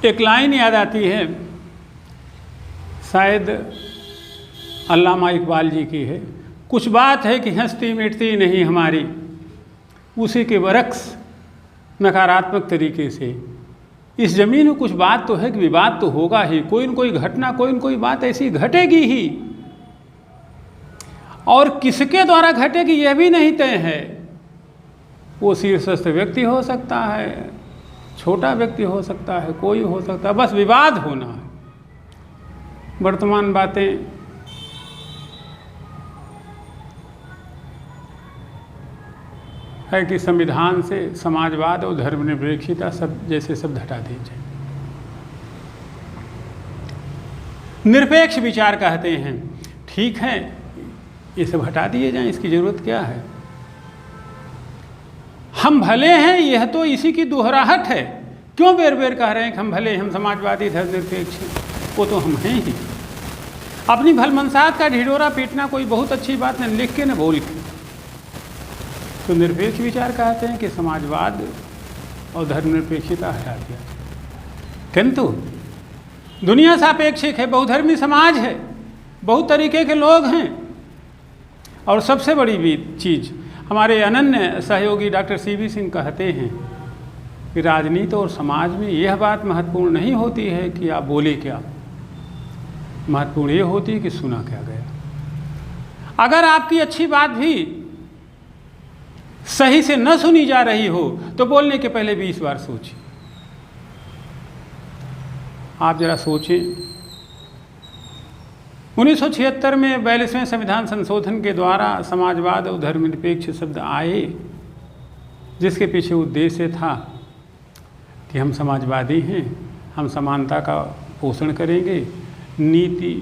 एक लाइन याद आती है, शायद अल्लामा इकबाल जी की है, कुछ बात है कि हंसती मिटती नहीं हमारी, उसी के बरक्स नकारात्मक तरीके से। इस ज़मीन में कुछ बात तो है कि विवाद तो होगा ही, कोई न कोई घटना, कोई न कोई बात ऐसी घटेगी ही, और किसके द्वारा घटेगी यह भी नहीं तय है। वो शीर्षस्थ व्यक्ति हो सकता है, छोटा व्यक्ति हो सकता है, कोई हो सकता है, बस विवाद होना है। वर्तमान बातें है कि संविधान से समाजवाद और धर्मनिरपेक्षता सब जैसे शब्द हटा दीजिए। निरपेक्ष विचार कहते हैं, ठीक है ये सब हटा दिए जाएं, इसकी ज़रूरत क्या है। हम भले हैं, यह तो इसी की दोहराहट है। क्यों बेर बेर कह रहे हैं कि हम भले, हम समाजवादी धर्मनिरपेक्ष हैं, वो तो हम हैं ही। अपनी भलमनसाहत का ढिढोरा पीटना कोई बहुत अच्छी बात नहीं, लिख के न बोल के। तो निरपेक्ष विचार कहते हैं कि समाजवाद और धर्मनिरपेक्षता हटा दिया, किंतु दुनिया सापेक्षिक है, बहुधर्मी समाज है, बहुत तरीके के लोग हैं। और सबसे बड़ी चीज़ हमारे अनन्य सहयोगी डॉक्टर CB सिंह कहते हैं कि राजनीति और समाज में यह बात महत्वपूर्ण नहीं होती है कि आप बोले क्या, महत्वपूर्ण ये होती है कि सुना क्या गया। अगर आपकी अच्छी बात भी सही से न सुनी जा रही हो तो बोलने के पहले 20 बार सोचिए। आप जरा सोचें, 1976 में 42वें संविधान संशोधन के द्वारा समाजवाद और धर्मनिरपेक्ष शब्द आए, जिसके पीछे उद्देश्य था कि हम समाजवादी हैं, हम समानता का पोषण करेंगे, नीति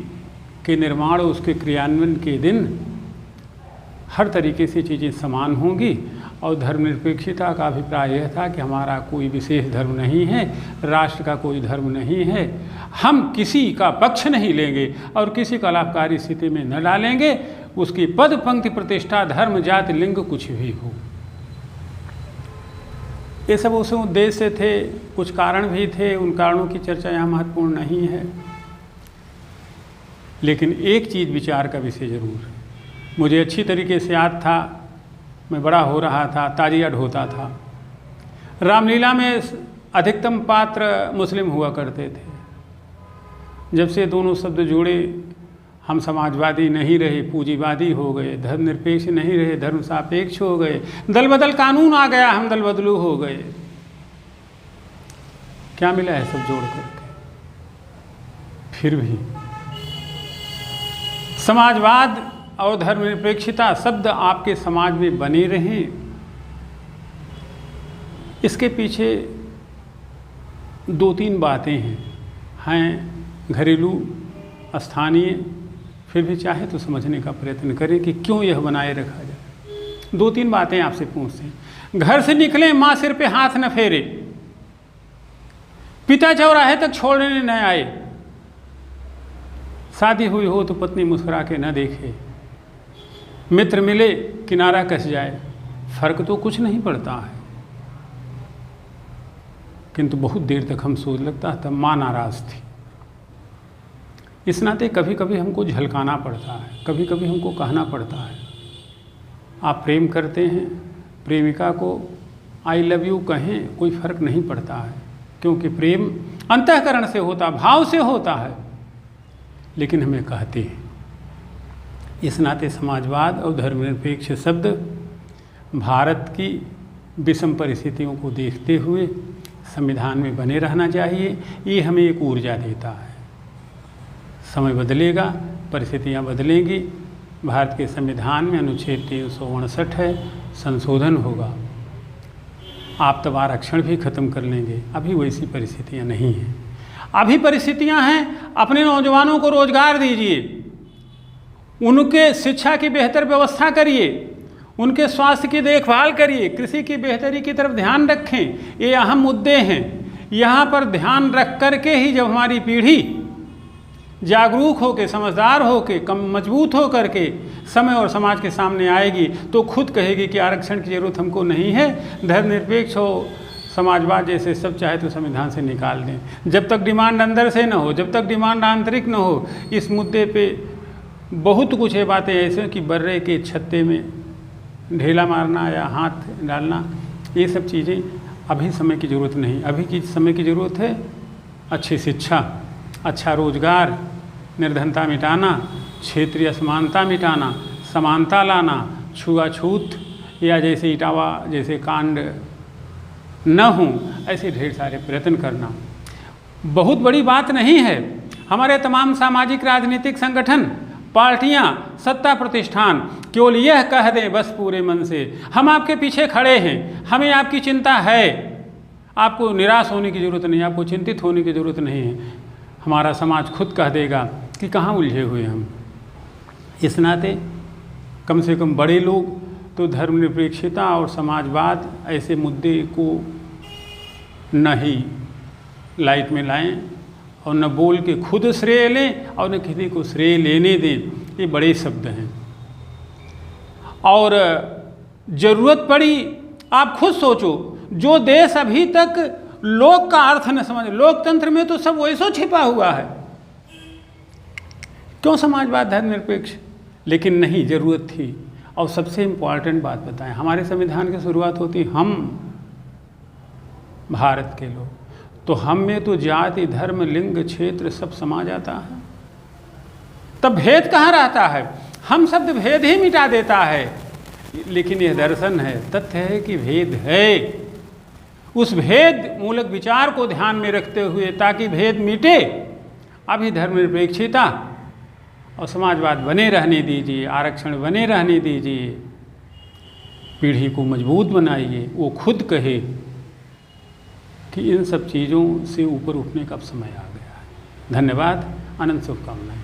के निर्माण और उसके क्रियान्वयन के दिन हर तरीके से चीज़ें समान होंगी। और धर्मनिरपेक्षता का अभिप्राय यह था कि हमारा कोई विशेष धर्म नहीं है, राष्ट्र का कोई धर्म नहीं है, हम किसी का पक्ष नहीं लेंगे और किसी को लाभकारी स्थिति में न डालेंगे, उसकी पद पंक्ति प्रतिष्ठा धर्म जाति लिंग कुछ भी हो। ये सब उस उद्देश्य थे, कुछ कारण भी थे, उन कारणों की चर्चा यहाँ महत्वपूर्ण नहीं है। लेकिन एक चीज़ विचार का विषय जरूर है। मुझे अच्छी तरीके से याद था, मैं बड़ा हो रहा था, ताजिया ढोता था। रामलीला में अधिकतम पात्र मुस्लिम हुआ करते थे। जब से दोनों शब्द जुड़े, हम समाजवादी नहीं रहे, पूंजीवादी हो गए, धर्मनिरपेक्ष नहीं रहे, धर्म सापेक्ष हो गए, दल बदल कानून आ गया, हम दल बदलू हो गए। क्या मिला है सब जोड़ करके? फिर भी समाजवाद और धर्मनिरपेक्षता शब्द आपके समाज में बने रहें, इसके पीछे 2-3 बातें हैं घरेलू, स्थानीय, फिर भी चाहे तो समझने का प्रयत्न करें कि क्यों यह बनाए रखा जाए। 2-3 बातें आपसे पूछते हैं। घर से निकले माँ सिर पे हाथ न फेरे, पिता चौराहे तक छोड़ने न आए, शादी हुई हो तो पत्नी मुस्कुरा के न देखे, मित्र मिले किनारा कस जाए, फर्क तो कुछ नहीं पड़ता है। किंतु बहुत देर तक हम सोच लगता था माँ नाराज़ थी। इस नाते कभी कभी हमको झलकाना पड़ता है, कभी कभी हमको कहना पड़ता है। आप प्रेम करते हैं, प्रेमिका को आई लव यू कहें, कोई फ़र्क नहीं पड़ता है, क्योंकि प्रेम अंतःकरण से होता, भाव से होता है। लेकिन हमें कहते हैं। इस नाते समाजवाद और धर्मनिरपेक्ष शब्द भारत की विषम परिस्थितियों को देखते हुए संविधान में बने रहना चाहिए। ये हमें एक ऊर्जा देता है। समय बदलेगा, परिस्थितियाँ बदलेंगी। भारत के संविधान में अनुच्छेद 359 है, संशोधन होगा। आप तब आरक्षण भी खत्म कर लेंगे। अभी वैसी परिस्थितियाँ नहीं हैं। अभी परिस्थितियाँ हैं, अपने नौजवानों को रोजगार दीजिए, उनके शिक्षा की बेहतर व्यवस्था करिए, उनके स्वास्थ्य की देखभाल करिए, कृषि की बेहतरी की तरफ ध्यान रखें। ये अहम मुद्दे हैं। यहाँ पर ध्यान रख करके ही जब हमारी पीढ़ी जागरूक होकर, समझदार होकर, कम मजबूत हो करके समय और समाज के सामने आएगी तो खुद कहेगी कि आरक्षण की ज़रूरत हमको नहीं है, धर्मनिरपेक्ष हो, समाजवाद जैसे सब चाहे तो संविधान से निकाल दें। जब तक डिमांड अंदर से न हो, जब तक डिमांड आंतरिक न हो, इस मुद्दे पे बहुत कुछ है बातें ऐसे कि बर्रे के छत्ते में ढेला मारना या हाथ डालना, ये सब चीज़ें अभी समय की ज़रूरत नहीं। अभी की समय की ज़रूरत है अच्छी शिक्षा, अच्छा रोजगार, निर्धनता मिटाना, क्षेत्रीय असमानता मिटाना, समानता लाना, छुआछूत या जैसे इटावा जैसे कांड न हों, ऐसे ढेर सारे प्रयत्न करना। बहुत बड़ी बात नहीं है। हमारे तमाम सामाजिक राजनीतिक संगठन, पार्टियां, सत्ता प्रतिष्ठान केवल यह कह दें बस पूरे मन से, हम आपके पीछे खड़े हैं, हमें आपकी चिंता है, आपको निराश होने की ज़रूरत नहीं, आपको चिंतित होने की ज़रूरत नहीं है। हमारा समाज खुद कह देगा कि कहाँ उलझे हुए हम। इस नाते कम से कम बड़े लोग तो धर्मनिरपेक्षता और समाजवाद ऐसे मुद्दे को न ही लाइट में लाएं और न बोल के खुद श्रेय लें और न किसी को श्रेय लेने दें। ये बड़े शब्द हैं। और ज़रूरत पड़ी, आप खुद सोचो, जो देश अभी तक लोक का अर्थ न समझ, लोकतंत्र में तो सब वैसो छिपा हुआ है, क्यों समाजवाद धर्मनिरपेक्ष? लेकिन नहीं, ज़रूरत थी। और सबसे इम्पॉर्टेंट बात बताएं, हमारे संविधान की शुरुआत होती हम भारत के लोग, तो हम में तो जाति, धर्म, लिंग, क्षेत्र सब समा जाता है। तब भेद कहाँ रहता है? हम शब्द भेद ही मिटा देता है। लेकिन यह दर्शन है, तथ्य है कि भेद है। उस भेद मूलक विचार को ध्यान में रखते हुए, ताकि भेद मिटे, अभी धर्मनिरपेक्षता और समाजवाद बने रहने दीजिए, आरक्षण बने रहने दीजिए, पीढ़ी को मजबूत बनाइए। वो खुद कहे कि इन सब चीज़ों से ऊपर उठने का अब समय आ गया है। धन्यवाद, अनंत शुभकामनाएं।